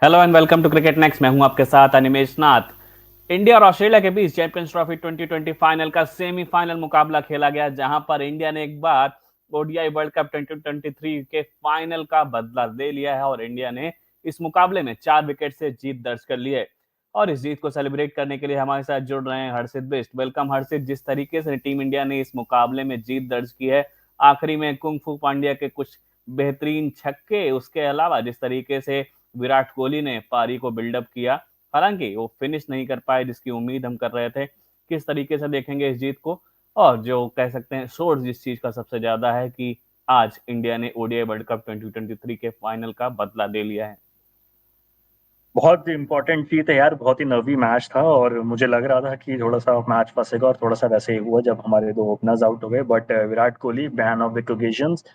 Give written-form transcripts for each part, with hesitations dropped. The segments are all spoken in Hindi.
Hello and welcome to cricket next. मैं हूं आपके साथ अनिमेश नाथ। इंडिया और ऑस्ट्रेलिया के बीच चैंपियंस ट्रॉफी 2020 फाइनल का सेमीफाइनल मुकाबला खेला गया, जहां पर इंडिया ने एक बार ओडीआई वर्ल्ड कप 2023 के फाइनल का बदला ले लिया है और इंडिया ने इस मुकाबले में 4 विकेट से जीत दर्ज कर ली है। और इस जीत को सेलिब्रेट करने के लिए हमारे साथ जुड़ रहे हैं हर्षित बिष्ट। वेलकम हर्षित। जिस तरीके से टीम इंडिया ने इस मुकाबले में जीत दर्ज की है, आखिरी में कुंग फू पांड्या के कुछ बेहतरीन छक्के, उसके अलावा जिस तरीके से विराट कोहली ने पारी को बिल्डअप किया, हालांकि वो फिनिश नहीं कर पाए जिसकी उम्मीद हम कर रहे थे। किस तरीके से देखेंगे इस जीत को? और जो कह सकते हैं सोर्स जिस चीज का सबसे ज्यादा है कि आज इंडिया ने ओडीआई वर्ल्ड कप 2023 के फाइनल का बदला ले लिया है। बहुत इंपॉर्टेंट जीत है यार। बहुत ही नर्वी मैच था और मुझे लग रहा था कि थोड़ा सा मैच फंसेगा और थोड़ा सा वैसे ही हुआ जब हमारे दो ओपनर्स आउट हो गए। But Virat Kohli man of the occasions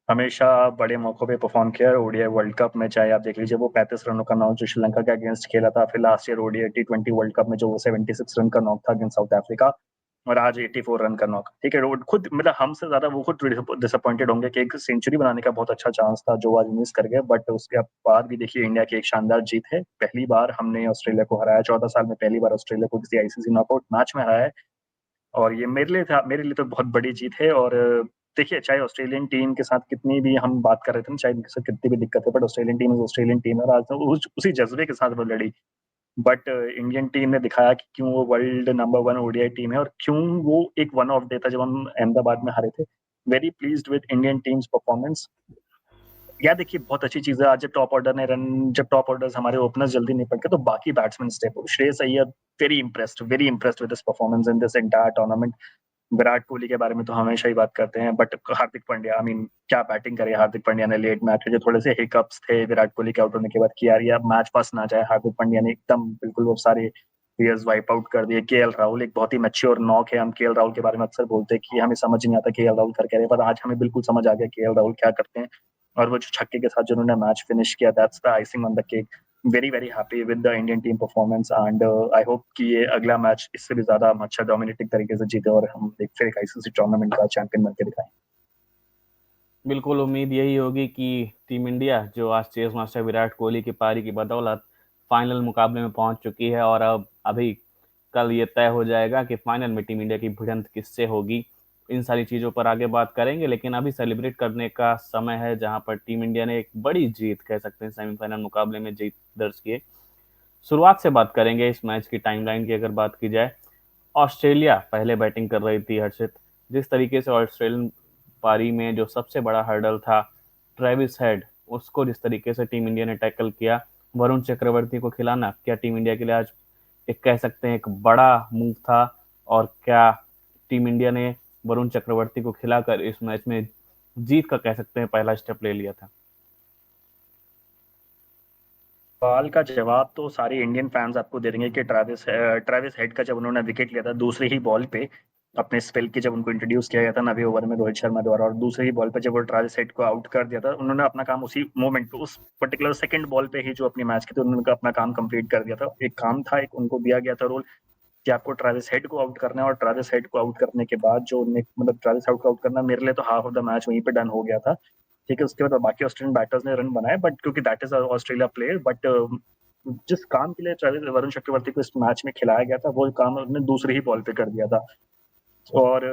हमेशा बड़े मौकों पे परफॉर्म किया है। ओडीआई वर्ल्ड कप में चाहे आप देख लीजिए वो 35 रनों का नॉक जो श्रीलंका के अगेंस्ट खेला था, फिर last year ODI T20 world cup में जो वो 76 रन का नॉक था अगेंस्ट साउथ अफ्रीका, और आज 84 रन का नॉक। ठीक है, वो खुद मतलब हमसे ज्यादा वो खुद डिसअपॉइंटेड होंगे कि एक सेंचुरी बनाने का बहुत अच्छा चांस था जो आज मिस कर गए। बट उसके बाद भी देखिए इंडिया की एक शानदार जीत है। पहली बार हमने ऑस्ट्रेलिया को हराया, 14 साल में पहली बार ऑस्ट्रेलिया को किसी आईसीसी नॉकआउट मैच में हराया है। और ये मेरे लिए तो बहुत बड़ी जीत है। और देखिए, चाहे ऑस्ट्रेलियन टीम के साथ कितनी भी हम बात कर रहे थे ना, चाहे उनके साथ कितनी भी दिक्कत है, but Australian team Australian team है और आज तो उसी जज्बे के साथ वो लड़ी। बट इंडियन टीम ने दिखाया कि क्यों वो world number one ODI team है और क्यों वो एक वन ऑफ डे था जब हम अहमदाबाद में हारे थे। Very pleased with Indian teams performance. यार देखिए, बहुत अच्छी चीज है आज जब टॉप ऑर्डर्स हमारे ओपनर्स जल्दी निपट गए तो बाकी बैट्समैन स्टेप हो। Shreyas Iyer very impressed with this performance in this entire tournament. Virat Kohli के बारे में तो हमेशा ही बात करते हैं, but Hardik Pandya, I mean क्या बैटिंग करे हार्दिक पांड्या ने लेट मैच में। जो थोड़े से हिकअप्स थे विराट कोहली के आउट होने के बाद कि यार ये मैच फंस ना जाए, हार्दिक पांड्या ने एकदम बिल्कुल वो सारे प्लेयर्स वाइप आउट कर दिए। केएल राहुल एक बहुत ही मैच्योर नॉक है। हम केएल राहुल के बारे में अक्सर बोलते हैं कि हमें समझ नहीं आता केएल राहुल कर क्या रहे, पर आज हमें बिल्कुल समझ आ गया केएल राहुल क्या करते हैं। और वो जो छक्के के साथ जिन्होंने मैच फिनिश किया, that's the icing on the cake. Very happy with the Indian team performance and I hope कि ये अगला मैच इससे भी ज्यादा अच्छा डोमिनेटिंग तरीके से जीते और हम एक फिर एक आईसीसी टूर्नामेंट का चैंपियन बनकर दिखाएं। बिल्कुल उम्मीद यही होगी कि टीम इंडिया जो आज चेस मास्टर विराट कोहली की पारी की बदौलत फाइनल मुकाबले में पहुंच चुकी है, और अब अभी कल ये तय हो जाएगा कि फाइनल में टीम इंडिया की भिड़ंत किससे होगी। इन सारी चीज़ों पर आगे बात करेंगे, लेकिन अभी सेलिब्रेट करने का समय है जहां पर टीम इंडिया ने एक बड़ी जीत कह सकते हैं सेमीफाइनल मुकाबले में जीत दर्ज की है। शुरुआत से बात करेंगे इस मैच की टाइमलाइन की अगर बात की जाए। ऑस्ट्रेलिया पहले बैटिंग कर रही थी हर्षित। जिस तरीके से ऑस्ट्रेलियन पारी में जो सबसे बड़ा हर्डल था ट्रेविस हेड, उसको जिस तरीके से टीम इंडिया ने टैकल किया, वरुण चक्रवर्ती को खिलाना क्या टीम इंडिया के लिए आज एक कह सकते हैं एक बड़ा मूव था? और क्या टीम इंडिया ने वरुण चक्रवर्ती को खिलाकर इस मैच में जीत का कह सकते हैं पहला स्टेप ले लिया था? सवाल का जवाब तो सारे इंडियन फैंस आपको दे देंगे कि ट्रेविस हेड का जब उन्होंने विकेट लिया था दूसरी ही बॉल पे, अपने स्पेल की जब उनको इंट्रोड्यूस किया गया था 9वें ओवर में रोहित शर्मा द्वारा, और दूसरी ही बॉल पे जब वो ट्रेविस हेड को आउट कर दिया था, उन्होंने अपना काम उसी मोमेंट पे उस पर्टिकुलर सेकंड बॉल पे ही जो अपनी मैच की थी उन्होंने अपना काम कंप्लीट कर दिया था। एक काम था, एक उनको दिया गया था रोल कि आपको ट्रेविस हेड को आउट करना है। और ट्रेविस हेड को आउट करने के बाद जो उन्हें मतलब ट्रेविस हेड को आउट करना, मेरे लिए तो हाफ ऑफ द मैच वहीं पे डन हो गया था। ठीक है, उसके बाद बाकी ऑस्ट्रेलियन बैटर्स ने रन बनाए, बट क्योंकि that is Australia player. But जिस काम के लिए ट्रेविस वरुण चक्रवर्ती को इस मैच में खिलाया गया था वो काम उन्होंने दूसरी ही बॉल पे कर दिया था। और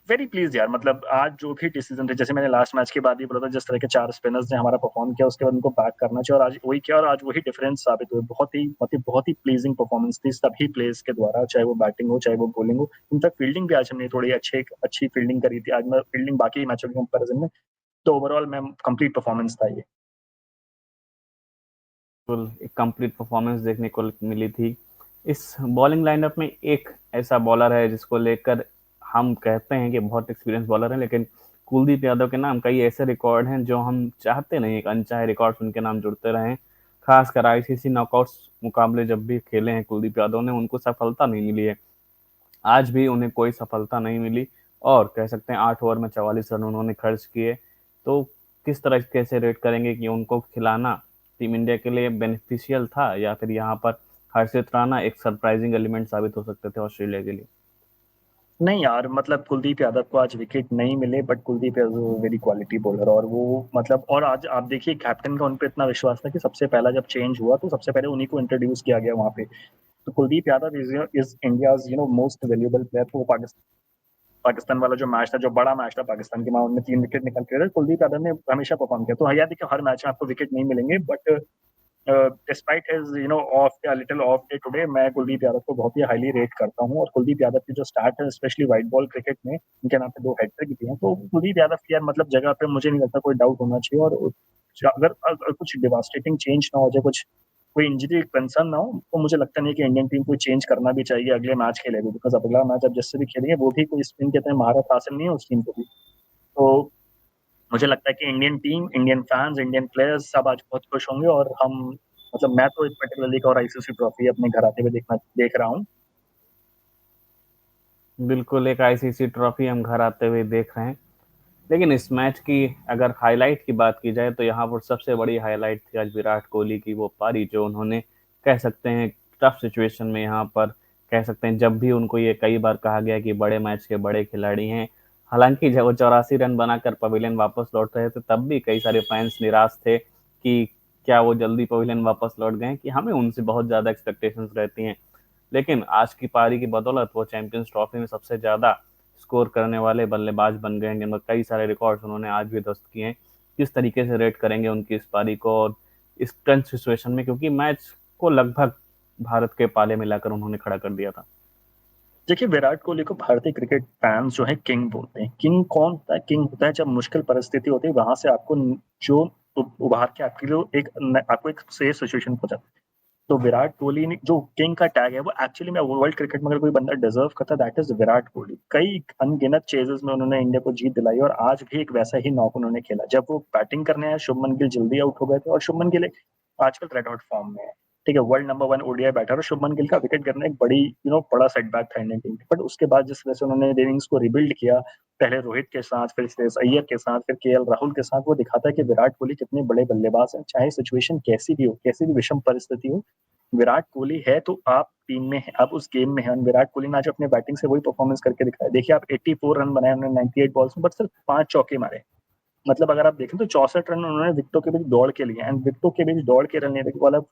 वेरी प्लीज यार, मतलब आज जो भी डिसीजन थे, जैसे मैंने लास्ट मैच के बाद ही बोला था, जिस तरह के चार स्पिनर्स ने हमारा परफॉर्म किया उसके बाद उनको बैक करना चाहिए, और आज वही किया और आज वही डिफरेंस साबित हुए। बहुत ही प्लीजिंग परफॉर्मेंस थी सभी प्लेयर्स के द्वारा, चाहे वो बैटिंग हो चाहे वो बॉलिंग हो। इनफैक्ट फील्डिंग भी आज हमने थोड़ी अच्छी फील्डिंग करी थी आज, मैं फील्डिंग बाकी मैचों के कंपेरिजन में। तो ओवरऑल मैं कंप्लीट परफॉर्मेंस था ये। बिल्कुल एक कंप्लीट परफॉर्मेंस देखने को मिली थी। इस बॉलिंग लाइनअप में एक ऐसा बॉलर है जिसको लेकर हम कहते हैं कि बहुत एक्सपीरियंस बॉलर है, लेकिन कुलदीप यादव के नाम कई ऐसे रिकॉर्ड हैं जो हम चाहते नहीं एक अनचाहे रिकॉर्ड उनके नाम जुड़ते रहें। खासकर आईसीसी नॉकआउट्स मुकाबले जब भी खेले हैं कुलदीप यादव ने, उनको सफलता नहीं मिली है। आज भी उन्हें कोई सफलता नहीं मिली, और कह सकते हैं 8 ओवर में 44 रन उन्होंने खर्च किए। तो किस तरह कैसे रेट करेंगे कि उनको खिलाना टीम इंडिया के लिए बेनिफिशियल था, या फिर यहाँ पर हर्षित राणा एक सरप्राइजिंग एलिमेंट साबित हो सकते थे ऑस्ट्रेलिया के लिए? नहीं यार, मतलब कुलदीप यादव को आज विकेट नहीं मिले, but Kuldeep is very quality bowler. और वो मतलब, और आज आप देखिए कैप्टन का उन पे इतना विश्वास था कि सबसे पहला जब चेंज हुआ तो सबसे पहले उन्हीं को इंट्रोड्यूस किया गया वहां पे। तो Kuldeep Yadav is India's most valuable player. तो वो पाकिस्तान वाला जो मैच था, जो बड़ा मैच था पाकिस्तान के, वहां उनने 3 विकेट निकाल के, कुलदीप यादव ने हमेशा परफॉर्म किया। तो हाँ यार, देखिए हर मैच में आपको विकेट नहीं मिलेंगे, but despite his of little of day today, मैं कुलदीप यादव को बहुत ही हाईली रेट करता हूँ। और कुलदीप यादव की जो स्टार्ट है, स्पेशली व्हाइट बॉल क्रिकेट में, उनके नाम पे 2 हैट्रिक भी है। तो कुलदीप यादव की यार मतलब जगह पे मुझे नहीं लगता कोई डाउट होना चाहिए। और अगर कुछ डिवास्टेटिंग चेंज ना हो जाए, कुछ कोई इंजरी कंसर्न ना हो, तो मुझे लगता नहीं कि इंडियन टीम को चेंज करना भी चाहिए अगले मैच के लिए भी। बिकॉज अगला मैच अब जिससे भी खेलेंगे वो भी कोई स्पिन के तरह महारत हासिल नहीं है उस टीम को भी। तो मुझे लगता है कि Indian team, Indian fans, Indian players सब आज बहुत खुश होंगे। और हम मतलब मैं तो पर्टिकुलरली एक और आईसीसी ट्रॉफी अपने घर आते हुए देख रहा हूँ। बिल्कुल, एक आईसीसी ट्रॉफी हम घर आते हुए देख रहे हैं। लेकिन इस मैच की अगर हाईलाइट की बात की जाए तो यहाँ पर सबसे बड़ी हाईलाइट थी आज विराट कोहली की वो पारी, जो उन्होंने कह सकते हैं टफ सिचुएशन में, यहाँ पर कह सकते हैं जब भी उनको ये कई बार कहा गया कि बड़े मैच के बड़े खिलाड़ी हैं। हालांकि जब वो 84 रन बनाकर पवेलियन वापस लौट रहे थे तब भी कई सारे फैंस निराश थे कि क्या वो जल्दी पवेलियन वापस लौट गए, कि हमें उनसे बहुत ज़्यादा एक्सपेक्टेशंस रहती हैं। लेकिन आज की पारी की बदौलत वो चैंपियंस ट्रॉफी में सबसे ज़्यादा स्कोर करने वाले बल्लेबाज बन गए हैं, जिनमें कई सारे रिकॉर्ड्स उन्होंने आज भी ध्वस्त किए हैं। किस तरीके से रेट करेंगे उनकी इस पारी को, और इस टेंस सिचुएशन में, क्योंकि मैच को लगभग भारत के पाले में लाकर उन्होंने खड़ा कर दिया था। देखिए विराट कोहली को भारतीय क्रिकेट फैंस जो है किंग बोलते हैं। किंग कौन होता है? किंग होता है जब मुश्किल परिस्थिति होती है, वहां से आपको जो उभार के आपके लिए आपको एक सेफ सिचुएशन पहुंचाता है। तो विराट कोहली ने जो किंग का टैग है, वो एक्चुअली में वर्ल्ड क्रिकेट में अगर कोई बंदा डिजर्व करता है, दैट इज विराट कोहली। कई अनगिनत चेजेस में उन्होंने इंडिया को जीत दिलाई, और आज भी एक वैसा ही नॉक उन्होंने खेला। जब वो बैटिंग करने आए, शुभमन गिल जल्दी आउट हो गए थे, और शुभमन गिल आजकल रेड हॉट फॉर्म में है। ठीक है, वर्ल्ड नंबर 1 ओडीआई बैटर, और शुभमन गिल का विकेट गिरना एक बड़ा सेटबैक था इंडियन टीम। बट उसके बाद जिस तरह से उन्होंने इनिंग्स को रिबिल्ड किया, पहले रोहित के साथ, फिर श्रेयस अय्यर के साथ, फिर केएल राहुल के साथ, वो दिखाता है कि विराट कोहली कितने बड़े बल्लेबाज हैं। चाहे सिचुएशन कैसी भी हो, कैसी भी विषम परिस्थिति हो, विराट कोहली है तो आप टीम में है, आप उस गेम में है। विराट कोहली ने आज अपने बैटिंग से वही परफॉर्मेंस करके दिखाया। देखिए आप 84 रन बनाए उन्होंने 98 बॉल्स में, बट सिर्फ 5 चौके मारे। मतलब अगर आप देखें तो 64 रन उन्होंने विकेटों के बीच दौड़ के लिए, एंड विकेटों के बीच दौड़ के रन लेने के बाद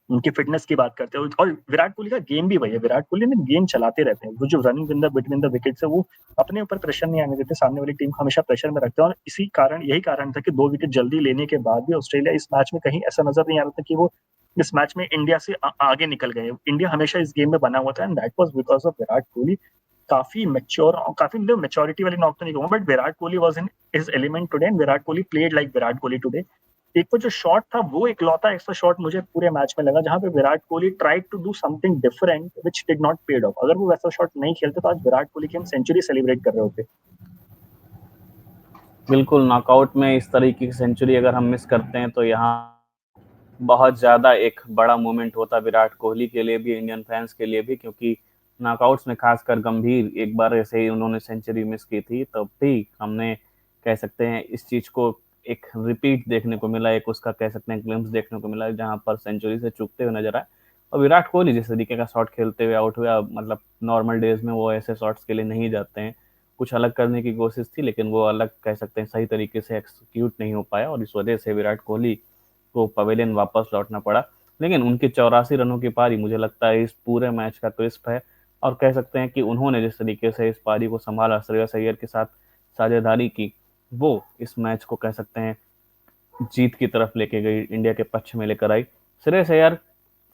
उनकी फिटनेस की बात करते हैं। और विराट कोहली का गेम भी वही है, विराट कोहली ने गेम चलाते रहते हैं। वो जो running in the between the wickets है, वो अपने ऊपर प्रेशर नहीं आने देते, सामने वाली टीम को हमेशा प्रेशर में रखते हैं। और यही कारण था कि 2 विकेट जल्दी लेने के बाद भी ऑस्ट्रेलिया इस मैच में कहीं ऐसा नजर नहीं आ रहा था कि वो इस मैच में इंडिया से आगे निकल गए। इंडिया हमेशा इस गेम में बना हुआ था, and that was because of Virat Kohli. काफी मेच्योर, काफी मतलब मेच्योरिटी वाली नॉक तो नहीं कहूंगा, but Virat Kohli was in his element today, and Virat Kohli played like Virat Kohli today. एक वो जो शॉट था, वो इकलौता ऐसा शॉट मुझे पूरे मैच में लगा जहां पे Virat Kohli tried to do something different which did not paid off. अगर वो वैसा शॉट नहीं खेलते तो आज विराट कोहली की हम सेंचुरी सेलिब्रेट कर रहे होते। बिल्कुल, नॉकआउट में इस तरीके की सेंचुरी अगर हम मिस करते हैं तो यहाँ बहुत ज़्यादा एक बड़ा मोमेंट होता विराट कोहली के लिए भी, इंडियन फैंस के लिए भी, क्योंकि नॉकआउट्स में खासकर गंभीर एक बार ऐसे ही उन्होंने सेंचुरी मिस की थी, तब भी हमने कह सकते हैं इस चीज़ को एक रिपीट देखने को मिला, एक उसका कह सकते हैं ग्लिम्स देखने को मिला जहाँ पर सेंचुरी से चूकते हुए नजर आए। और विराट कोहली जिस तरीके का शॉट खेलते हुए आउट हुआ, मतलब नॉर्मल डेज में वो ऐसे शॉट्स के लिए नहीं जाते हैं। कुछ अलग करने की कोशिश थी लेकिन वो अलग कह सकते हैं सही तरीके से एक्सिक्यूट नहीं हो पाया, और इस वजह से विराट कोहली को पवेलियन वापस लौटना पड़ा। लेकिन उनके 84 रनों की पारी मुझे लगता है इस पूरे मैच का ट्विस्ट है, और कह सकते हैं कि उन्होंने जिस तरीके से इस पारी को संभाला, श्रेयस अय्यर के साथ साझेदारी की, वो इस मैच को कह सकते हैं जीत की तरफ लेके गई, इंडिया के पक्ष में लेकर आई। श्रेयस अय्यर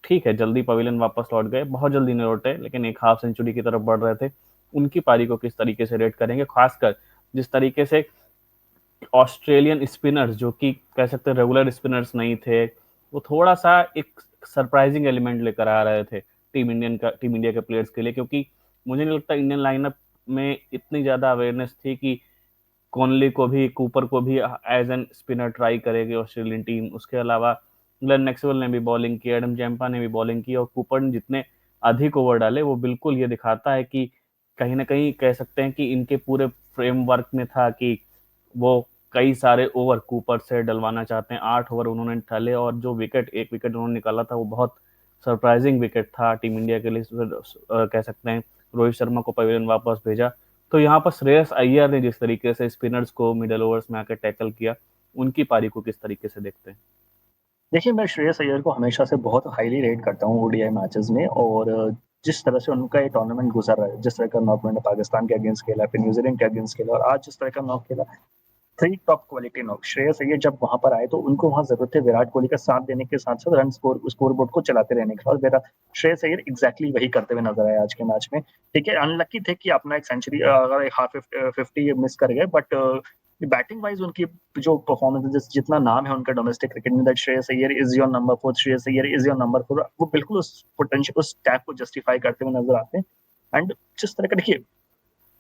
ठीक है जल्दी पवेलियन वापस लौट गए, बहुत जल्दी नहीं लौटे, लेकिन एक हाफ सेंचुरी की तरफ बढ़ रहे थे। उनकी पारी को किस तरीके से रेट करेंगे, खासकर जिस तरीके से ऑस्ट्रेलियन स्पिनर्स, जो कि कह सकते हैं रेगुलर स्पिनर्स नहीं थे, वो थोड़ा सा एक सरप्राइजिंग एलिमेंट लेकर आ रहे थे टीम इंडिया के प्लेयर्स के लिए, क्योंकि मुझे नहीं लगता इंडियन लाइनअप में इतनी ज़्यादा अवेयरनेस थी कि कॉनली को भी, कूपर को भी एज एन स्पिनर ट्राई करेगी ऑस्ट्रेलियन टीम। उसके अलावा ग्लेन मैक्सवेल ने भी बॉलिंग की, एडम जैम्पा ने भी बॉलिंग की, और कूपर ने जितने अधिक ओवर डाले वो बिल्कुल ये दिखाता है कि कहीं ना कहीं कह सकते हैं कि इनके पूरे फ्रेमवर्क में था कि वो कई सारे ओवर कूपर से डलवाना चाहते हैं। 8 ओवर उन्होंने डाले, और जो एक विकेट उन्होंने निकाला था वो बहुत सरप्राइजिंग विकेट था टीम इंडिया के लिए, कह सकते हैं रोहित शर्मा को पवेलियन वापस भेजा। तो यहाँ पर श्रेयस अय्यर ने जिस तरीके से स्पिनर्स को मिडल ओवर्स में आकर टैकल किया, उनकी पारी को किस तरीके से देखते हैं? देखिए, मैं श्रेयस अय्यर को हमेशा से बहुत हाईली रेट करता हूँ ओडीआई मैचेस में, और जिस तरह से उनका ये टूर्नामेंट गुजर रहा है, जिस तरह का नॉक उन्होंने पाकिस्तान के अगेंस्ट खेला, फिर न्यूजीलैंड के अगेंस्ट खेला, और आज जिस तरह का नॉक खेला, 3 top quality knock. Shreyas Iyer जब वहां पर आए तो उनको वहां जरूरत है विराट कोहली का साथ देने के साथ साथ रन स्कोर बोर्ड को चलाते रहने का, और श्रेयस अय्यर एग्जैक्टली वही करते हुए नजर आए आज के मैच में। ठीक है, अनलकी थे कि अपना एक सेंचुरी अगर एक हाफ 50 मिस कर गए, बट बैटिंग वाइज उनकी जो परफॉर्मेंस है, जितना नाम है उनका डोमेस्टिक क्रिकेट में, that Shreyas Iyer is your number 4, Shreyas Iyer is your number 4, वो बिल्कुल उस पोटेंशियल, उस टैग को जस्टिफाई करते हुए नजर आते हैं। एंड जिस तरह का, देखिए,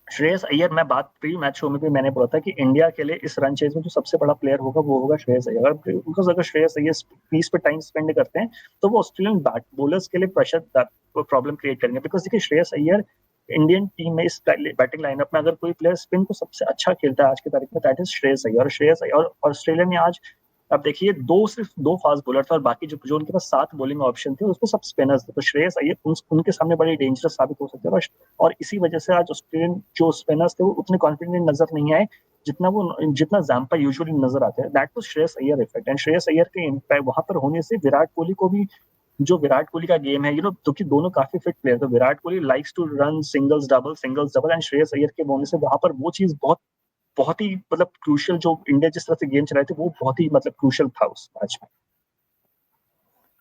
श्रेयस अय्यर, मैं बात प्री मैच शो में भी मैंने बोला था कि इंडिया के लिए इस रन चेज में जो सबसे बड़ा प्लेयर होगा वो होगा श्रेयस अय्यर। बिकॉज अगर श्रेयस अय्यर पीस पे टाइम स्पेंड करते हैं तो वो ऑस्ट्रेलियन बॉलर्स के लिए प्रेशर प्रॉब्लम क्रिएट करेंगे। बिकॉज देखिए, श्रेयस अय्यर इंडियन टीम में इस बैटिंग लाइनअप में अगर कोई प्लेयर स्पिन को सबसे अच्छा खेलता है आज की तारीख में, दैट इज श्रेयस अय्यर। और श्रेयस अय्यर और ऑस्ट्रेलिया ने आज, अब देखिए, सिर्फ दो फास्ट बॉलर थे, और बाकी जो उनके पास 7 बॉलिंग ऑप्शन थे उसमें सब स्पिनर्स थे। तो श्रेयस अय्यर उनके सामने बड़े डेंजरस साबित हो सकते हैं, और इसी वजह से आज ऑस्ट्रेलियन जो स्पिनर्स थे वो उतने कॉन्फिडेंट नजर नहीं आए जितना जैम्पा यूजुअली नजर आते हैं। That was Shreyas Iyer effect, and Shreyas Iyer के इम्पैक्ट वहां पर होने से विराट कोहली को भी, जो विराट कोहली का गेम है, क्योंकि दोनों काफी फिट प्लेयर, तो Virat Kohli likes to run singles double, and Shreyas Iyer के बोलने से वहां पर वो चीज बहुत बहुत ही मतलब क्रूशियल, जो इंडिया जिस तरह से गेम चलाए थे वो बहुत ही मतलब क्रूशियल था उस मैच में।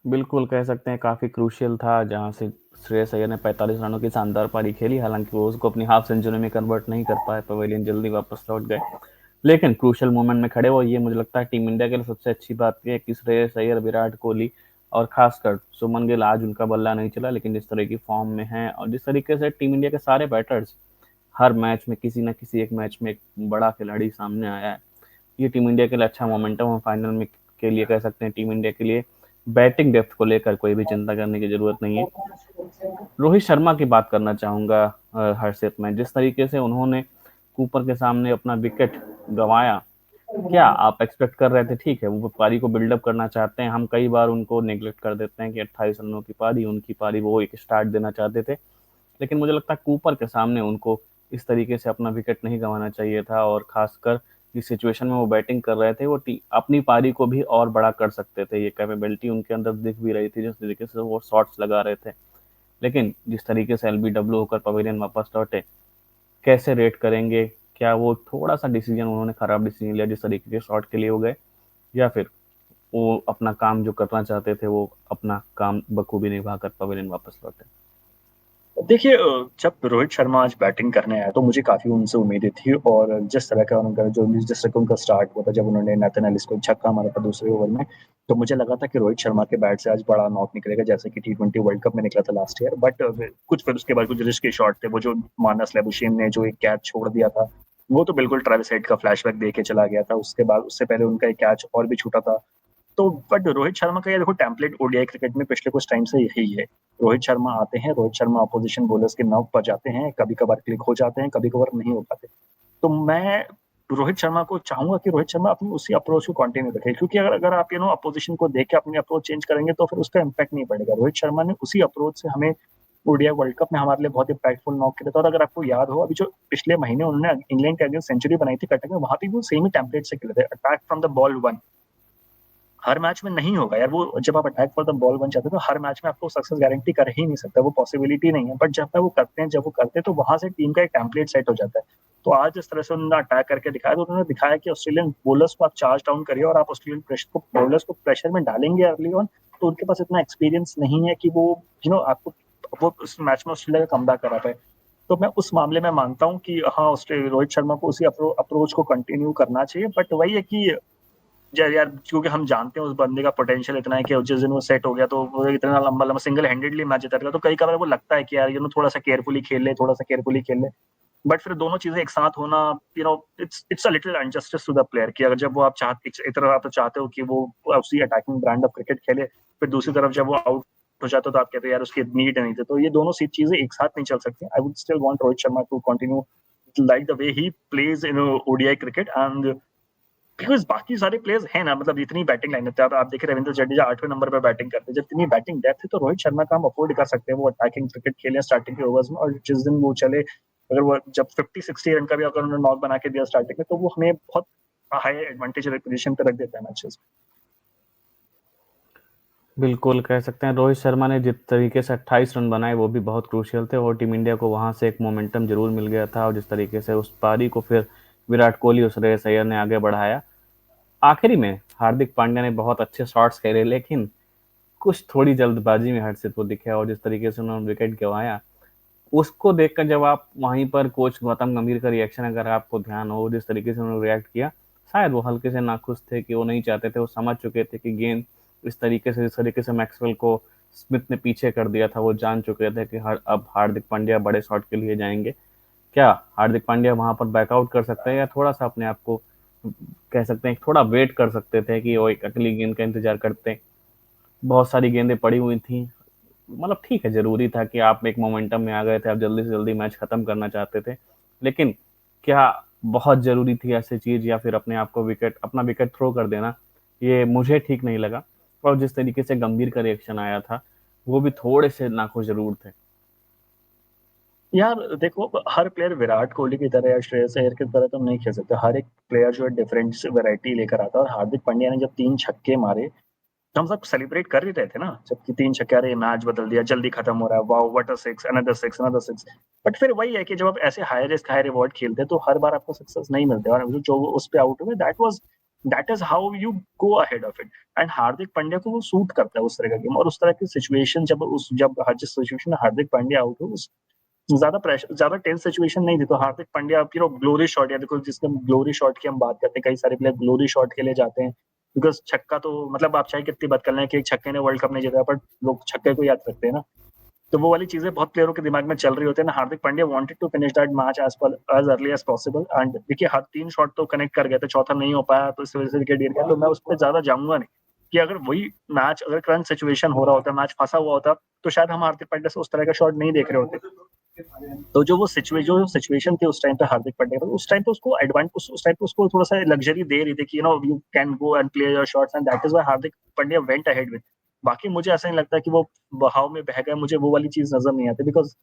बिल्कुल कह सकते हैं काफ़ी क्रूशियल था, जहाँ से श्रेयस अय्यर ने 45 रनों की शानदार पारी खेली। हालांकि वो उसको अपनी हाफ सेंचुरी में कन्वर्ट नहीं कर पाए, पवेलियन जल्दी वापस लौट गए। लेकिन क्रूशियल मोमेंट में खड़े हो, ये मुझे लगता है टीम इंडिया के लिए सबसे अच्छी बात यह है कि श्रेयस अय्यर, विराट कोहली और खासकर शुभमन गिल, आज उनका बल्ला नहीं चला, लेकिन जिस तरह की फॉर्म में है और जिस तरीके से टीम इंडिया के सारे बैटर्स हर मैच में किसी न किसी एक मैच में एक बड़ा खिलाड़ी सामने आया है, ये टीम इंडिया के लिए अच्छा मोमेंटम है। फाइनल में के लिए कह सकते हैं टीम इंडिया के लिए बैटिंग डेप्थ को लेकर कोई भी चिंता करने की जरूरत नहीं है। रोहित शर्मा की बात करना चाहूंगा हर्षित, में जिस तरीके से उन्होंने कूपर के सामने अपना विकेट गंवाया, क्या आप एक्सपेक्ट कर रहे थे? ठीक है, वो पारी को बिल्डअप करना चाहते हैं, हम कई बार उनको नेग्लेक्ट कर देते हैं कि 28 रनों की पारी, उनकी पारी, वो एक स्टार्ट देना चाहते थे। लेकिन मुझे लगता है कूपर के सामने उनको इस तरीके से अपना विकेट नहीं गंवाना चाहिए था, और खासकर जिस सिचुएशन में वो बैटिंग कर रहे थे, वो अपनी पारी को भी और बड़ा कर सकते थे। ये कैपेबिलिटी उनके अंदर दिख भी रही थी, जिस तरीके से वो शॉट्स लगा रहे थे। लेकिन जिस तरीके से एलबीडब्ल्यू होकर पवेलियन वापस लौटे, कैसे रेट करेंगे? क्या वो थोड़ा सा डिसीजन, उन्होंने खराब डिसीजन लिया जिस तरीके के शॉट के लिए हो गए, या फिर वो अपना काम जो करना चाहते थे वो अपना काम बखूबी निभा कर पवेलियन वापस लौटे? देखिए, जब रोहित शर्मा आज बैटिंग करने आया तो मुझे काफी उनसे उम्मीदें थी, और जिस तरह का उनका जिस तरह का उनका स्टार्ट हुआ था, जब उन्होंने नेथन एलिस को छक्का मारा था दूसरे ओवर में, तो मुझे लगा था कि रोहित शर्मा के बैट से आज बड़ा नॉक निकलेगा, जैसे कि T20 वर्ल्ड कप में निकला था लास्ट ईयर। बट कुछ फिर उसके बाद कुछ रिस्की शॉट थे, वो जो मानस लेबुशेन ने जो एक कैच छोड़ दिया था, वो तो बिल्कुल ट्रेविस हेड का फ्लैशबैक दे के चला गया था। उसके बाद उससे पहले उनका एक कैच और भी छूटा था। तो बट रोहित शर्मा का ये देखो, टेम्पलेट ओडीआई क्रिकेट में पिछले कुछ टाइम से यही है। रोहित शर्मा आते हैं, रोहित शर्मा अपोजिशन बॉलर्स के नर्व पर जाते हैं, कभी कभार क्लिक हो जाते हैं, कभी कभार नहीं हो पाते। तो मैं रोहित शर्मा को चाहूंगा कि रोहित शर्मा अपनी उसी अप्रोच को कंटिन्यू रखे, क्योंकि अगर अगर आप अपोजिशन को देख के अपनी अप्रोच चेंज करेंगे तो फिर उसका इम्पैक्ट नहीं पड़ेगा। रोहित शर्मा ने उसी अप्रोच से हमें ओडीआई वर्ल्ड कप में हमारे लिए बहुत इम्पैक्टफुल नॉक किया था। और अगर आपको याद हो, अभी जो पिछले महीने उन्होंने इंग्लैंड के अगेंस्ट सेंचुरी बनाई थी कटक में, वहां पे वो सेम ही टेम्पलेट से खेले थे, attack from the ball one. Her match में नहीं होगा यार वो, जब आप अटैक फॉर द बॉल बन जाते हैं तो हर मैच में आपको सक्सेस गारंटी कर ही नहीं सकता, वो पॉसिबिलिटी नहीं है। बट जब वो करते हैं तो वहां से टीम का एक टेम्पलेट सेट हो जाता है। तो आज जिस तरह से उन्होंने अटैक करके दिखाया, तो उन्होंने दिखाया कि ऑस्ट्रेलियन बॉलर्स को आप चार्ज डाउन करिए, और आप ऑस्ट्रेलियन बॉलर्स को प्रेशर में डालेंगे अर्ली ऑन, तो उनके पास इतना एक्सपीरियंस नहीं है कि वो आपको वो उस मैच में ऑस्ट्रेलिया का कमबैक करा पाए। तो मैं उस मामले में मानता हूँ कि हाँ, रोहित शर्मा को उसी अप्रोच को कंटिन्यू करना चाहिए। बट वही है कि यार, क्योंकि हम जानते हैं उस बंदे का पोटेंशियल इतना है कि जिस दिन वो सेट हो गया तो वो इतना लंबा लंबा सिंगल हैंडेडली मैच जीता था। तो कई बार वो लगता है कि यार थोड़ा सा केयरफुली खेल ले, थोड़ा सा केयरफुली खेल ले। बट फिर दोनों चीजें एक साथ होना, it's a little injustice to the player, कि अगर जब वो आप चाहते, एक तरफ आप चाहते हो कि वो उसी अटैकिंग ब्रांड ऑफ क्रिकेट खेले, फिर दूसरी तरफ जब वो आउट हो जाता तो आप कहते हैं यार उसकी नीड नहीं थी। तो ये दोनों सी चीजें एक साथ नहीं चल सकती। I would still want Rohit Sharma to continue like the way he plays in ODI cricket, and because बाकी सारे प्लेयर्स हैं ना, मतलब इतनी बैटिंग लाइन है, आप देखिए रविंद्र जडेजा 8वें नंबर पर बैटिंग करते हैं, जब इतनी बैटिंग डेप्थ है तो रोहित शर्मा का हम अफोर्ड कर सकते हैं वो अटैकिंग क्रिकेट खेले स्टार्टिंग के ओवर्स में, और जिस दिन वो चले, अगर वो जब 50-60 रन का भी अगर उन्होंने नॉक बना के दिया स्टार्टिंग में, तो वो हमें बहुत हाई एडवांटेज पोजीशन पे रख देता है मैचेस। बिल्कुल कह सकते हैं रोहित शर्मा ने जिस तरीके से 28 रन बनाए वो भी बहुत क्रूशियल थे, और टीम इंडिया को वहां से एक मोमेंटम जरूर मिल गया था, और जिस तरीके से उस पारी को फिर विराट कोहली और श्रेयस अय्यर ने आगे बढ़ाया। आखिरी में हार्दिक पांड्या ने बहुत अच्छे शॉट्स खेले, लेकिन कुछ थोड़ी जल्दबाजी में हर्षित को दिखे, और जिस तरीके से उन्होंने विकेट गंवाया उसको देखकर जब आप वहीं पर कोच गौतम गंभीर का रिएक्शन अगर आपको ध्यान हो, जिस तरीके से उन्होंने रिएक्ट किया, शायद वो हल्के से नाखुश थे कि वो नहीं चाहते थे, वो समझ चुके थे कि गेंद इस तरीके से, जिस तरीके से मैक्सवेल को स्मिथ ने पीछे कर दिया था, वो जान चुके थे कि अब हार्दिक पांड्या बड़े शॉट के लिए जाएंगे। क्या हार्दिक पांड्या वहां पर बैकआउट कर सकते हैं, या थोड़ा सा अपने आप को कह सकते हैं थोड़ा वेट कर सकते थे कि वो एक अगली गेंद का इंतजार करते। बहुत सारी गेंदें पड़ी हुई थी, मतलब ठीक है, जरूरी था कि आप एक मोमेंटम में आ गए थे, आप जल्दी से जल्दी मैच खत्म करना चाहते थे, लेकिन क्या बहुत जरूरी थी ऐसी चीज, या फिर अपने आप को अपना विकेट थ्रो कर देना, ये मुझे ठीक नहीं लगा। और जिस तरीके से गंभीर का रिएक्शन आया था, वो भी थोड़े से नाखुश जरूर थे। यार देखो, हर प्लेयर विराट कोहली की तरह या श्रेयस अय्यर की तरह तो नहीं खेल सकते, हर एक प्लेयर जो है डिफरेंट वैरायटी लेकर आता है, और हार्दिक पांड्या ने जब 3 छक्के मारे तो हम सब सेलिब्रेट कर ही रहे थे ना, जबकि 3 छक्के, अरे मैच बदल दिया, जल्दी खत्म हो रहा है, wow what a six, another six, another six. But फिर वही है कि जब आप ऐसे हाई रिस्क हाई रिवॉर्ड खेलते हैं तो हर बार आपको सक्सेस नहीं मिलते, और जो उस पे आउट हुए that is how you go ahead of it. And Hardik Pandya को वो सूट करता है उस तरह का गेम, और उस तरह की सिचुएशन जब जिस सिचुएशन में हार्दिक पांड्या आउट हो, ज्यादा प्रेशर, ज्यादा टेंस सिचुएशन नहीं थी, तो हार्दिक पांड्या ग्लोरी शॉट, या देखो जिसने ग्लोरी शॉट की हम बात करते हैं, कई सारे प्लेयर ग्लोरी शॉट के लिए जाते हैं, बिकॉज छक्का तो मतलब आप चाहे कितनी बात कर लें कि एक छक्के ने वर्ल्ड कप नहीं जीता, पर लोग छक्के को याद रखते हैं ना, तो वो वाली चीजें बहुत प्लेयरों के दिमाग में चल रही होती है ना। Hardik Pandya wanted to finish that match as early as possible, and देखिए हर 3 शॉट तो कनेक्ट कर गए थे, चौथा नहीं हो पाया तो इस वजह से विकेट गिर गया, तो मैं उस पर ज्यादा जाऊंगा नहीं कि अगर वही मैच, अगर करंट सिचुएशन हो रहा होता, मैच फंसा हुआ होता, तो शायद हम हार्दिक पांड्या से उस तरह का शॉट नहीं देख रहे होते। तो जो सिचुएशन थी उस टाइम पे हार्दिक पांड्या, उस टाइम पे उसको एडवांस, उस टाइम पे उसको थोड़ा सा लग्जरी दे रही थी कि you can go and play your shots, and that is why Hardik Pandya went ahead with. बाकी मुझे ऐसा नहीं लगता कि वो बहाव में बह गए, मुझे वो वाली चीज नजर नहीं आती, बिकॉज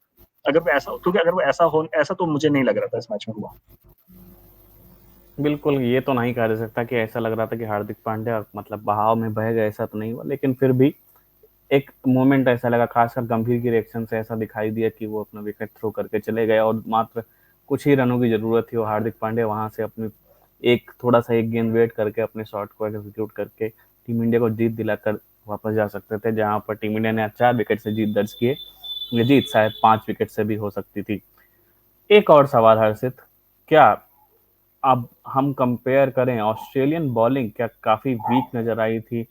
अगर वो ऐसा, क्योंकि अगर वो ऐसा तो मुझे नहीं लग रहा था इस मैच में हुआ। बिल्कुल, ये तो नहीं कहा जा सकता कि ऐसा लग रहा था कि हार्दिक पांड्या मतलब बहाव में बह गए, ऐसा तो नहीं हुआ, लेकिन फिर भी एक मोमेंट ऐसा लगा, खासकर गंभीर की रिएक्शन से ऐसा दिखाई दिया कि वो अपना विकेट थ्रो करके चले गए, और मात्र कुछ ही रनों की जरूरत थी, और हार्दिक पांड्या वहां से अपनी थोड़ा सा एक गेंद वेट करके अपने शॉट को एग्जीक्यूट करके टीम इंडिया को जीत दिलाकर वापस जा सकते थे, जहां पर टीम इंडिया ने 4 विकेट से जीत दर्ज किए। ये जीत शायद 5 विकेट से भी हो सकती थी। एक और सवाल हर्षित, क्या अब हम कंपेयर करें, ऑस्ट्रेलियन बॉलिंग क्या काफी वीक नजर आई थी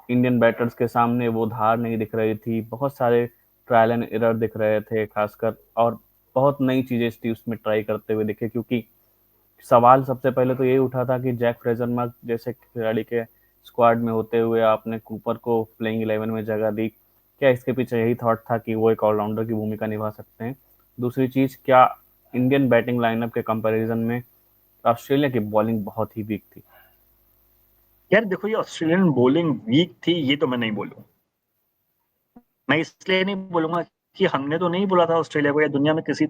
इंडियन बैटर्स के सामने, वो धार नहीं दिख रही थी, बहुत सारे ट्रायल एंड एरर दिख रहे थे खासकर, और बहुत नई चीजें थी उसमें ट्राई करते हुए दिखे, क्योंकि सवाल सबसे पहले तो यही उठा था कि जैक फ्रेजरमर्क जैसे खिलाड़ी के स्क्वाड में होते हुए आपने कूपर को प्लेइंग 11 में जगह दी, क्या इसके पीछे यही थॉट था कि वो एक ऑलराउंडर की भूमिका निभा सकते हैं? दूसरी चीज, क्या इंडियन बैटिंग लाइनअप के कंपैरिजन में ऑस्ट्रेलिया की बॉलिंग बहुत ही वीक थी? यार देखो, ये ऑस्ट्रेलियन बॉलिंग वीक थी ये तो मैं नहीं बोलूँ, मैं इसलिए नहीं बोलूंगा कि हमने तो नहीं बोला था ऑस्ट्रेलिया को, या दुनिया में किसी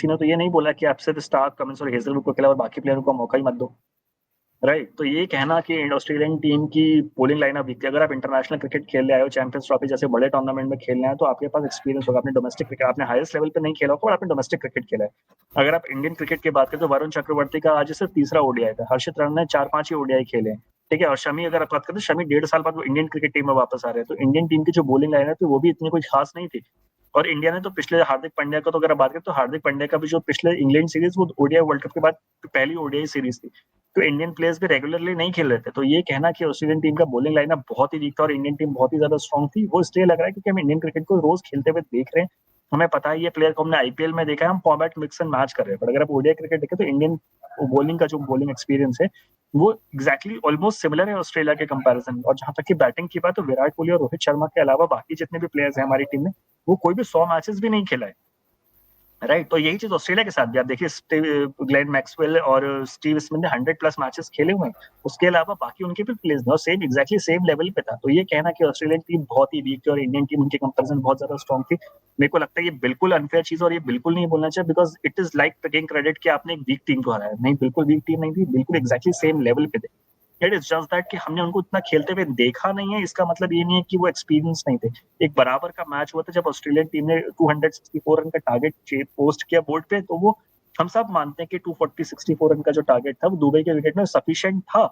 ने तो ये नहीं बोला कि आप सिर्फ स्टार्क, कमिंस और हेजलवुड को खिलाओ और बाकी प्लेयरों को मौका ही मत दो, राइट। तो ये कहना कि ऑस्ट्रेलियन टीम की पोलिंग लाइनअप वीक थी, अगर आप इंटरनेशनल क्रिकेट खेलने आए हो, चैंपियंस ट्रॉफी जैसे बड़े टूर्नामेंट में खेलने आए, तो आपके पास एक्सपीरियंस होगा, आपने डोमेस्टिक क्रिकेट, आपने हाईएस्ट लेवल पे नहीं खेला होगा, और आपने डोमेस्टिक क्रिकेट खेला है। अगर आप इंडियन क्रिकेट की बात करें तो वरुण चक्रवर्ती का आज सिर्फ तीसरा ओडीआई था, हर्षित राणा ने 4-5 ही ओडीआई खेले हैं, ठीक है। और शमी अगर आप बात करें तो शमी 1.5 साल बाद वो इंडियन क्रिकेट टीम में वापस आ रहे हैं, तो इंडियन टीम की जो बॉलिंग लाइनअप थी वो भी इतनी कुछ खास नहीं थी। और इंडिया ने तो पिछले, हार्दिक पांड्या को तो अगर बात करें तो हार्दिक पांड्या का भी जो पिछले इंग्लैंड सीरीज, वो ओडीआई वर्ल्ड कप के बाद पहली ओडीआई सीरीज थी, तो इंडियन प्लेयर्स भी रेगुलरली नहीं खेल रहे थे। तो ये कहना कि ऑस्ट्रेलियन टीम का बॉलिंग लाइनअप बहुत ही वीक था और इंडियन टीम बहुत ही ज्यादा स्ट्रॉन्ग थी, वो इसलिए लग रहा है क्योंकि हम इंडियन क्रिकेट को रोज खेलते हुए देख रहे हैं, हमें पता है ये प्लेयर को हमने आईपीएल में देखा है, हम फॉर्मेट मिक्स एंड मैच कर रहे हैं। पर अगर आप ओडीआई क्रिकेट देखें तो इंडियन बॉलिंग का जो बॉलिंग एक्सपीरियंस है वो एग्जैक्टली ऑलमोस्ट सिमिलर है ऑस्ट्रेलिया के कंपैरिजन। और जहां तक की बैटिंग की बात, तो विराट कोहली और रोहित शर्मा के अलावा बाकी जितने भी प्लेयर्स हैं हमारी टीम में, वो कोई भी 100 मैचेस भी नहीं खेला है। राइट। तो यही चीज ऑस्ट्रेलिया के साथ भी आप देखिए, ग्लेन मैक्सवेल और स्टीव स्मिथ ने 100+ मैचेस खेले हुए हैं। उसके अलावा बाकी उनके भी प्लेयर्स और सेम एग्जैक्टली सेम लेवल पे था। तो ये कहना कि ऑस्ट्रेलियन टीम बहुत ही वीक थी और इंडियन टीम उनके कंपेरिजन बहुत ज्यादा स्ट्रॉन्ग थी, मेरे को लगता है ये बिल्कुल अनफेयर चीज और ये बिल्कुल नहीं बोलना चाहिए, because it is like taking credit कि आपने एक वीक टीम को हराया। नहीं, बिल्कुल वीक टीम नहीं थी, बिल्कुल एग्जैक्टली सेम लेवल पे थे। इट इज जस्ट दैट कि हमने उनको इतना खेलते हुए देखा नहीं है, इसका मतलब ये नहीं है कि वो एक्सपीरियंस नहीं थे। एक बराबर का मैच हुआ था जब ऑस्ट्रेलियन टीम ने 264 रन का टारगेट पोस्ट किया बोर्ड पे, तो वो हम सब मानते हैं कि 264 रन का जो टारगेट था वो दुबई के विकेट में सफिशिएंट था।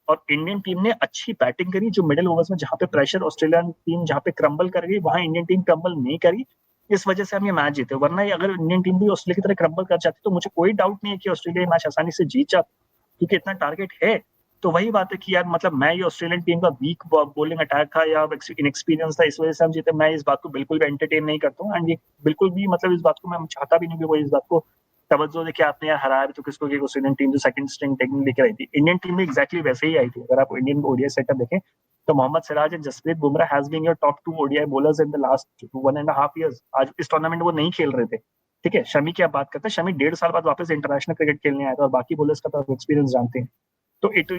और इंडियन टीम ने अच्छी बैटिंग करी, जो मिडिल ओवर्स में जहां पे प्रेशर ऑस्ट्रेलियन टीम जहां पे क्रम्बल कर गई, वहां इंडियन टीम क्रम्बल नहीं करी। इस वजह से हम ये मैच जीते, वरना अगर इंडियन टीम भी ऑस्ट्रेलिया की तरह क्रम्बल कर जाती तो मुझे कोई डाउट नहीं है कि ऑस्ट्रेलिया मैच आसानी से जीत जाती, क्योंकि इतना टारगेट है। तो वही बात है कि यार मतलब मैं ये ऑस्ट्रेलियन टीम का वीक बॉलिंग अटैक था या इनएक्सपीरियंस था, इस वजह से हम जीते, मैं इस बात को बिल्कुल भी एंटरटेन नहीं करता हूँ। एंड ये बिल्कुल भी मतलब इस बात को मैं चाहता भी नहीं कि वो इस बात को तवज्जो दे कि आपने यार हराया भी तो किसको, कि ऑस्ट्रेलियन टीम जो सेकंड स्ट्रिंग टेक्निक लेकर आई थी, इंडियन टीम में एग्जैक्टली वैसे ही आई थी। अगर आप इंडियन ओडीआई सेटअप देखें तो Mohammed Siraj and Jasprit Bumrah has been your top 2 ODI bowlers in the last 1.5 years। आज इस टूर्नामेंट वो नहीं खेल रहे थे, ठीक है। शमी की आप बात करते हैं, शमी 1.5 साल बाद वापस इंटरनेशनल क्रिकेट खेलने आया था, और बाकी बॉलर्स का तो एक्सपीरियंस जानते हैं। तो it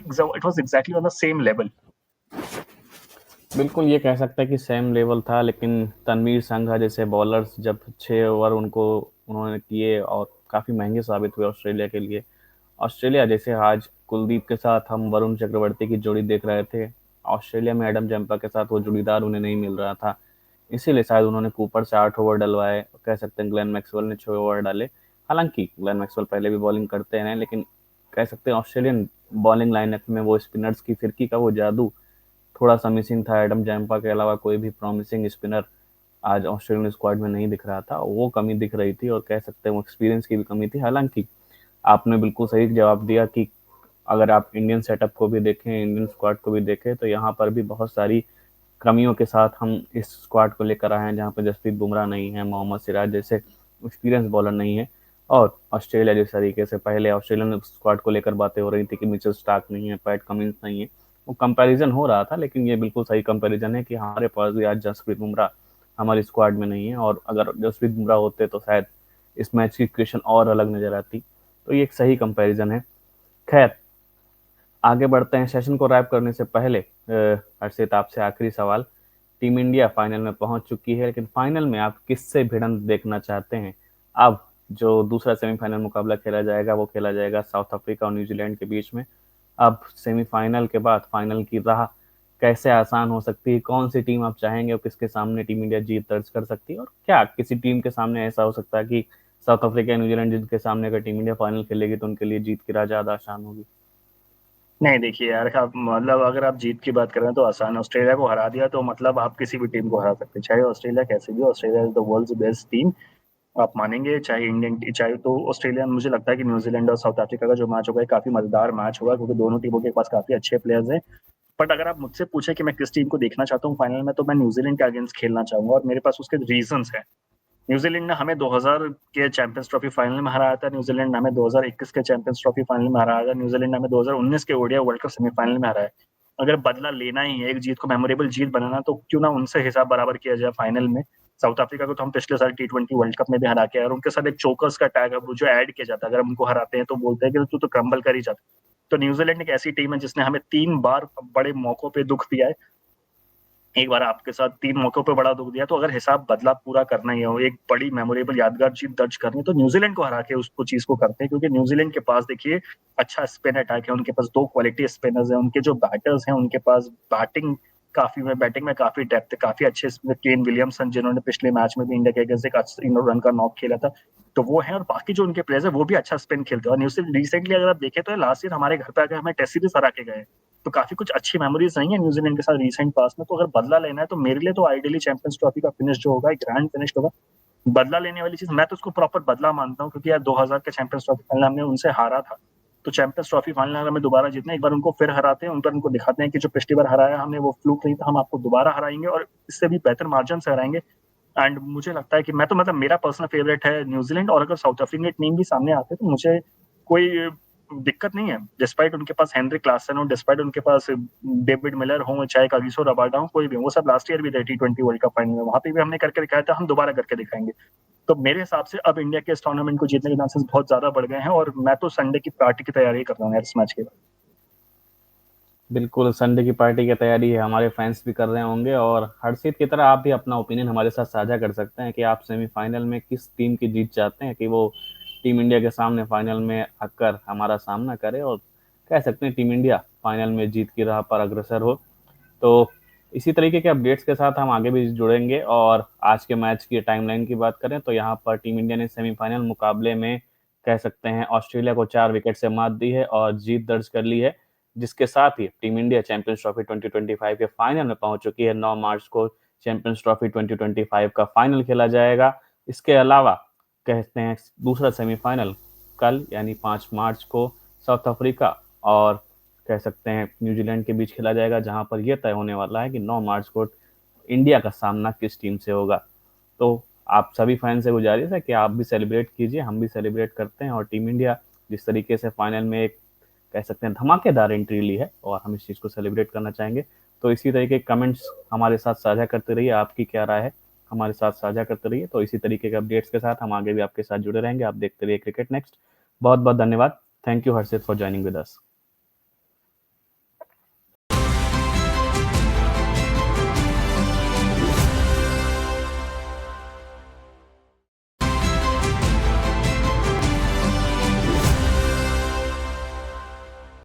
was exactly on the same level. बिल्कुल ये कह सकते हैं कि सेम लेवल था, लेकिन तनवीर संघा जैसे बॉलर्स जब 6 ओवर उन्होंने किए और काफ़ी महंगे साबित हुए ऑस्ट्रेलिया के लिए। ऑस्ट्रेलिया जैसे आज कुलदीप के साथ हम वरुण चक्रवर्ती की जोड़ी देख रहे थे, ऑस्ट्रेलिया में एडम जम्पा के साथ वो जोड़ीदार उन्हें नहीं मिल रहा था, इसीलिए शायद उन्होंने कूपर से 8 ओवर डलवाए। कह सकते हैं ग्लेन मैक्सवेल ने 6 ओवर डाले। हालांकि ग्लेन मैक्सवेल पहले भी बॉलिंग करते हैं, लेकिन कह सकते हैं ऑस्ट्रेलियन बॉलिंग लाइनअप में वो स्पिनर्स की फिरकी का वो जादू थोड़ा सा मिसिंग था। एडम जैम्पा के अलावा कोई भी प्रॉमिसिंग स्पिनर आज ऑस्ट्रेलियन स्क्वाड में नहीं दिख रहा था, वो कमी दिख रही थी, और कह सकते हैं वो एक्सपीरियंस की भी कमी थी। हालांकि आपने बिल्कुल सही जवाब दिया कि अगर आप इंडियन सेटअप को भी देखें, इंडियन स्क्वाड को भी देखें, तो यहाँ पर भी बहुत सारी कमियों के साथ हम इस स्क्वाड को लेकर आए हैं, जहाँ पर जसप्रीत बुमराह नहीं है, मोहम्मद सिराज जैसे एक्सपीरियंस बॉलर नहीं है, और ऑस्ट्रेलिया जिस तरीके से पहले ऑस्ट्रेलियन स्क्वाड को लेकर बातें हो रही थी कि मिचेल स्टार्क नहीं है, पैट कमिंस नहीं है, वो कंपैरिजन हो रहा था। लेकिन ये बिल्कुल सही कंपैरिजन है कि हमारे पास भी आज जसप्रीत बुमराह हमारी स्क्वाड में नहीं है, और अगर जसप्रीत बुमराह होते तो शायद इस मैच की इक्वेशन और अलग नजर आती। तो ये एक सही कंपैरिजन है। खैर, आगे बढ़ते हैं। सेशन को रैप करने से पहले हर्षित, आपसे आखिरी सवाल। टीम इंडिया फाइनल में पहुंच चुकी है, लेकिन फाइनल में आप किससे भिड़ंत देखना चाहते हैं? अब जो दूसरा सेमीफाइनल मुकाबला खेला जाएगा वो खेला जाएगा साउथ अफ्रीका और न्यूजीलैंड के बीच में। अब सेमीफाइनल के बाद फाइनल की राह कैसे आसान हो सकती है? कौन सी टीम आप चाहेंगे और किसके सामने टीम इंडिया जीत दर्ज कर सकती है? और क्या किसी टीम के सामने ऐसा हो सकता है कि साउथ अफ्रीका या न्यूजीलैंड जिनके सामने अगर टीम इंडिया फाइनल खेलेगी तो उनके लिए जीत की राह ज्यादा आसान होगी? नहीं देखिए यार, आप मतलब अगर आप जीत की बात करें तो आसान है। ऑस्ट्रेलिया को हरा दिया तो मतलब आप किसी भी टीम को हरा सकते हैं, चाहे ऑस्ट्रेलिया कैसे भी। Australia is the world's best team, आप मानेंगे। चाहे इंडियन, चाहे तो ऑस्ट्रेलिया, मुझे लगता है कि न्यूजीलैंड और साउथ अफ्रीका का जो मैच होगा काफी मजेदार मैच होगा, क्योंकि दोनों टीमों के पास काफी अच्छे प्लेयर्स हैं। बट अगर आप मुझसे पूछे कि मैं किस टीम को देखना चाहता हूँ फाइनल में, तो मैं न्यूजीलैंड के अगेंस्ट खेलना चाहूंगा, और मेरे पास उसके रीजंस हैं। न्यूजीलैंड ने हमें 2000 के चैंपियंस ट्रॉफी फाइनल में हराया था, न्यूजीलैंड ने हमें 2021 के चैंपियंस ट्रॉफी फाइनल में हराया था, न्यूजीलैंड ने हमें 2019 के ओडीआई वर्ल्ड कप सेमीफाइनल में हराया। अगर बदला लेना ही है, एक जीत को मेमोरेबल जीत बनाना, तो क्यों ना उनसे हिसाब बराबर किया जाए फाइनल में। साउथ अफ्रीका को तो हम पिछले साल T20 वर्ल्ड कप में भी हरा के आए, और उनके साथ एक चोकर्स का टैग है जो ऐड किया जाता है। अगर हम उनको हराते हैं तो बोलते हैं कि तू तो क्रम्बल कर ही जाता। तो न्यूजीलैंड एक ऐसी टीम है जिसने हमें 3 बार बड़े मौकों पे दुख दिया है। एक बार आपके साथ 3 मौकों पे बड़ा दुख दिया, तो अगर हिसाब बदला पूरा करना ही हो, एक बड़ी मेमोरेबल यादगार जीत दर्ज करनी है, तो न्यूजीलैंड को हरा के उसको चीज को करते हैं। क्योंकि न्यूजीलैंड के पास देखिए अच्छा स्पिन अटैक है, उनके पास 2 क्वालिटी स्पिनर्स हैं, उनके जो बैटर्स हैं उनके पास बैटिंग में काफी डेप्थ है, काफी अच्छे स्पिनर केन विलियमसन, जिन्होंने पिछले मैच में भी इंडिया के अगेंस्ट एक रन का नॉक खेला था, तो वो है। और बाकी जो उनके प्लेयर्स है वो भी अच्छा स्पिन खेलते हैं। और न्यूजीलैंड रिसेंटली अगर आप देखें तो लास्ट ईयर हमारे घर पे आकर हमें टेस्ट सीरीज हरा के गए, तो काफी कुछ अच्छी मेमोरीज नहीं है न्यूजीलैंड के साथ रिसेंट पास में। तो अगर बदला लेना है तो मेरे लिए तो आइडियली चैंपियंस ट्रॉफी का फिनिश जो होगा, एक ग्रैंड फिनिश होगा। बदला लेने वाली चीज मैं तो उसको प्रॉपर बदला मानता हूँ, क्योंकि यार 2000 के चैंपियंस ट्रॉफी फाइनल हमने उनसे हारा था। तो चैंपियंस ट्रॉफी फाइनल अगर हमें दोबारा जीतना है, एक बार उनको फिर हराते हैं, उन पर उनको दिखाते हैं कि जो पिछली बार हराया हमने वो फ्लूक नहीं था, हम आपको दोबारा हराएंगे और इससे भी बेहतर मार्जिन से हराएंगे। एंड मुझे लगता है कि मैं तो मतलब मेरा पर्सनल फेवरेट है न्यूजीलैंड, और अगर साउथ अफ्रीका टीम भी सामने आते तो मुझे कोई दिक्कत नहीं है। डिस्पाइट उनके पास हेनरी क्लासन हो, डिस्पाइट उनके पास डेविड मिलर हो, चाहे कागिसो रबाडा हो, कोई भी, वो सब लास्ट ईयर भी थे T20 वर्ल्ड कप फाइनल में, वहां पे भी हमने करके दिखाया था, हम दोबारा करके दिखाएंगे। तो मेरे हिसाब से अब इंडिया के इस टूर्नामेंट को जीतने के चांसेस बहुत ज्यादा बढ़ गए हैं, और मैं तो संडे की पार्टी की तैयारी कर रहा हूँ यार इस मैच के बाद। बिल्कुल, संडे की पार्टी की तैयारी है, हमारे फैंस भी कर रहे होंगे। और हर्षित की तरह आप भी अपना ओपिनियन हमारे साथ साझा कर सकते हैं कि आप सेमीफाइनल में किस टीम की जीत चाहते हैं, कि वो टीम इंडिया के सामने फाइनल में आकर हमारा सामना करे और कह सकते हैं टीम इंडिया फाइनल में जीत की राह पर अग्रसर हो। तो इसी तरीके के अपडेट्स के साथ हम आगे भी जुड़ेंगे। और आज के मैच की टाइमलाइन की बात करें तो यहाँ पर टीम इंडिया ने सेमीफाइनल मुकाबले में कह सकते हैं ऑस्ट्रेलिया को 4 विकेट से मात दी है और जीत दर्ज कर ली है, जिसके साथ ही टीम इंडिया चैंपियंस ट्रॉफी 2025 के फाइनल में पहुंच चुकी है। 9 मार्च को चैंपियंस ट्रॉफी 2025 का फाइनल खेला जाएगा। इसके अलावा कहते हैं दूसरा सेमीफाइनल कल यानी 5 मार्च को साउथ अफ्रीका और कह सकते हैं न्यूजीलैंड के बीच खेला जाएगा, जहां पर यह तय होने वाला है कि 9 मार्च को इंडिया का सामना किस टीम से होगा। तो आप सभी फैन से गुजारिश है कि आप भी सेलिब्रेट कीजिए, हम भी सेलिब्रेट करते हैं। और टीम इंडिया जिस तरीके से फाइनल में एक कह सकते हैं धमाकेदार एंट्री ली है और हम इस चीज़ को सेलिब्रेट करना चाहेंगे। तो इसी तरीके के कमेंट्स हमारे साथ साझा करते रहिए, आपकी क्या राय है हमारे साथ साझा करते रहिए। तो इसी तरीके के अपडेट्स के साथ हम आगे भी आपके साथ जुड़े रहेंगे। आप देखते रहिए क्रिकेट नेक्स्ट। बहुत बहुत धन्यवाद। Thank you Harshit for joining with us.